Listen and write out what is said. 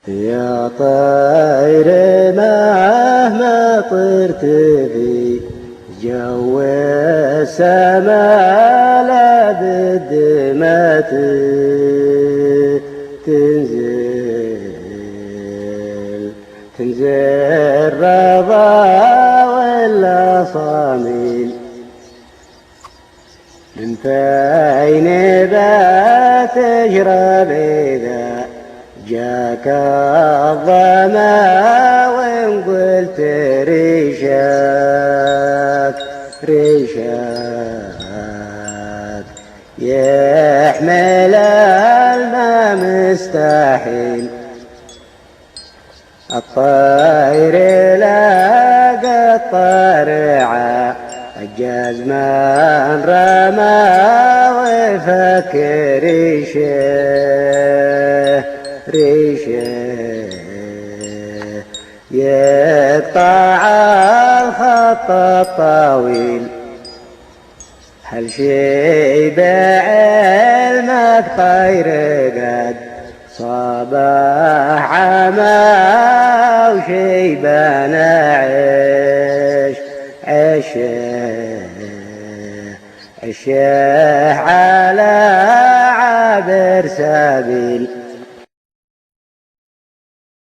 يا طير مهما طرت في جو السماء لابد ما تنزل رضا ولا صاميل من فين بتشرب إذا جاك الظما وإن قلت ريشاك يحمل الماء مستحيل الطير لاقى الطرعة الجاز من رمى وفكر ريشه يقطع الخط الطويل هل شي بعلمك طير قد صباح عمى وشي بنا عشه على عابر سبيل